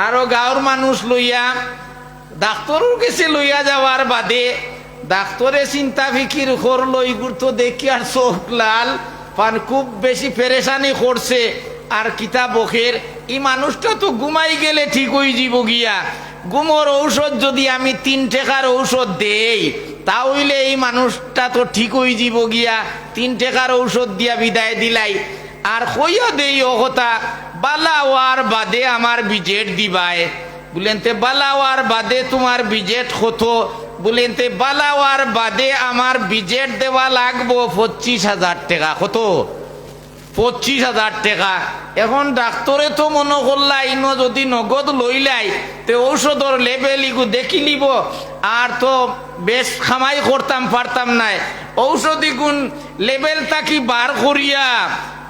আরো গাঁৱৰ মানুষ লইয়া ডাক্তরের কাছে লইয়া যাওয়ার বাদে ডাক্তরে চিন্তা ফিকির করলো ইগুর তো দেখি আর চোখ লাল পান খুব বেশি পেরেশানি করছে আর কিতাব বখের এই মানুষটা তো ঘুমাই গেলে ঠিক হয়ে যাব গিয়া ঘুমোর ঔষধ যদি আমি 3 টাকার ঔষধ দেই তাহলে এই মানুষটা তো ঠিক হয়ে যাব গিয়া 3 টাকার ঔষধ দিয়া বিদায় দিলাই আর কইয়া দেই ও কথা বালা ওয়ার বাদে আমার বিজেট দিবায় বলেন তে বালাওয়ার বাদে তোমার বিজেট হতো বলেন তে বালাওয়ার বাদে আমার বিজেট দেওয়া লাগবো 25,000 টাকা কত 25,000 টাকা এখন ডাক্তরে তো মনে করলা ইনো যদি নগদ লইলাই তে ঔষধর লেভেল ইগু দেখি লিব আর তো বেশ খামাই করতাম পারতাম নাই ঔষধি গুণ লেভেলটা কি বার করিয়া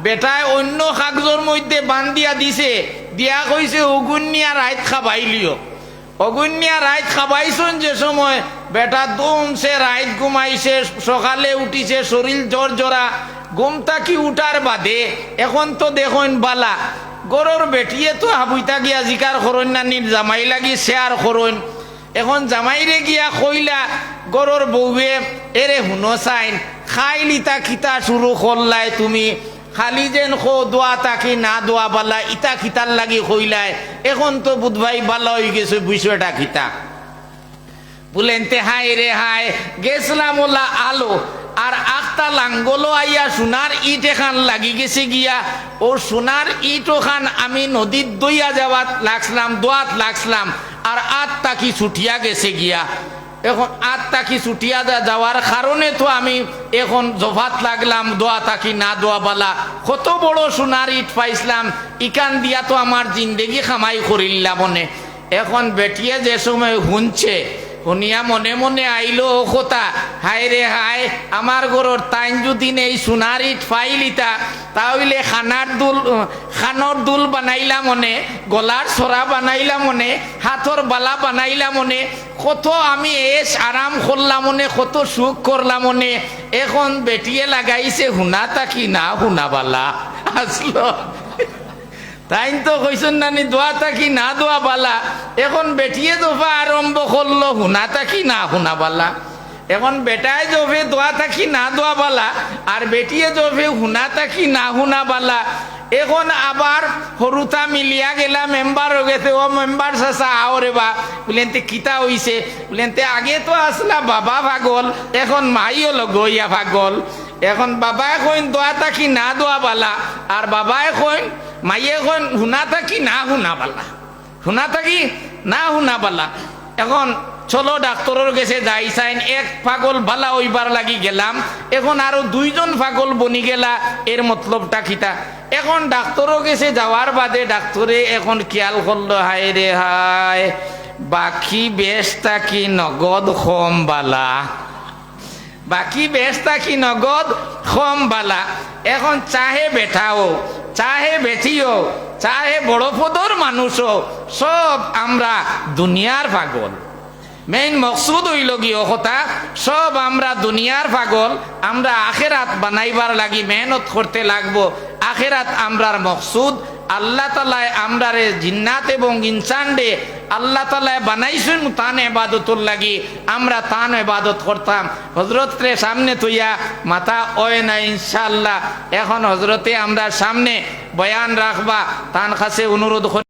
বেটায় অন্য কাগজের মধ্যে বান্ধিয়া দিছে দিয়া কইছে অগুন্যা রাত খাবাইলিও অগুন্যা রাত খাবাইছন যে সময় বেটা দমছে রাত ঘুমাইছে সকালে উঠিছে শরীর জ্বর জরা ঘুমটা কি উঠার বাদে এখন তো দেখুন বালা গরর বেটিয়ে তো হাবুইতা গিয়া জিকার করন না নির জামাই লাগি শেয়ার করন এখন জামাইরে গিয়া কইলা গরর বউয়ে এরে হুনো চাইন খাইলিতা খিতা শুরু করলাই তুমি খালি যেন খো দোয়া তাকি না দোয়া বালা ইটা খিতার লাগি কইলাই এখন তো বুধভাই বালা হয়ে গেছে বিষয়টা খিতা বলেন তে হাই রে হাই গেছিলাম ওলা আলো আর আখতা লাঙ্গলো আইয়া সোনার ইট এখান লাগি গেছে গিয়া ও সোনার ইট ওখান আমি নদীর দইয়া যাওয়াত লাগছিলাম দোয়াত লাগছিলাম আর আত্মা কি ছুটিয়া গেছে গিয়া এখন আত্মা কি ছুটিয়া যাওয়ার কারণে তো আমি এখন জফাত লাগলাম দোয়া তাকি না দোয়া বালা কত বড় সোনার ইট পাইছিলাম ইকান দিয়া তো আমার জিন্দেগি খামাই করিল্লা মনে এখন বেটিয়ে যে সময় শুনছে শুনিয়া মনে মনে আইলো ও কথা হায় রে হায় আমার ঘরের তাইন যদি এই সোনার ইট পাইলিতা তাহলে খানোর দুল বানাইলা মনে গলার ছড়া বানাইলা মনে হাতর বালা বানাইলা মনে কত আমি এস আরাম করলাম মনে কত সুখ করলাম মনে এখন বেটিয়ে লাগাইছে হুনাতা কি না হুনা বালা আসলো তাই তো কইছেন নানি দোয়া থাকি না দোয়া বালা এখন বেটিয়ে দফা আরম্ভ করলো হুনা থাকি না হুনা বালা এখন বেটায় জফে দোয়া থাকি না দোয়া বালা আর বেটিয়ে জফে হুনা থাকি না হুনা বালা এখন আবার হরুতা মিলিয়া গেলা মেম্বার হয়ে গেছে ও মেম্বার চাচা আওরে বা বলেন তে কিতা হইছে বলেন তে আগে তো আসলা বাবা পাগল এখন মাইও লগইয়া পাগল এখন বাবায় কইন দোয়া থাকি না দোয়া বালা আর বাবায় কইন মাইয়ে কইন হুনা থাকি না হুনা বালা হুনা থাকি না হুনা বালা এখন চলো ডাক্তারের কাছে যাই চাইন এক পাগল বালা ওইবার লাগি গেলাম এখন আরো 2 জন পাগল বনি গেলা এর মতলবটা কিতা এখন ডাক্তারের কাছে যাওয়ার বাদে ডাক্তারে এখন খেয়াল করলো হায় রে হায় বাকি বেশটা কি নগদ কম বালা বাকি বেশটা কি নগদ কম বালা এখন চাহে বেঠাও চাহে বেঠিও চাহে বড় পদর মানুষও সব আমরা দুনিয়ার পাগল মেইন মকসুদ হইল গিয়ে কথা সব আমরা দুনিয়ার পাগল আমরা আখেরাত বানাইবার লাগি মেহনত করতে লাগবো আখেরাত আমরার মকসুদ আল্লাহ তাআলা আমরারে জিন্নাত এবং ইনসান দে আল্লাহ তাআলা বানাইছেন তান ইবাদতর লাগি আমরা তান ইবাদত করতাম হযরতরে সামনে তুইয়া মাথা ওয় না ইনশাআল্লাহ এখন হযরতে আমরা সামনে বয়ান রাখবা তান কাছে অনুরোধ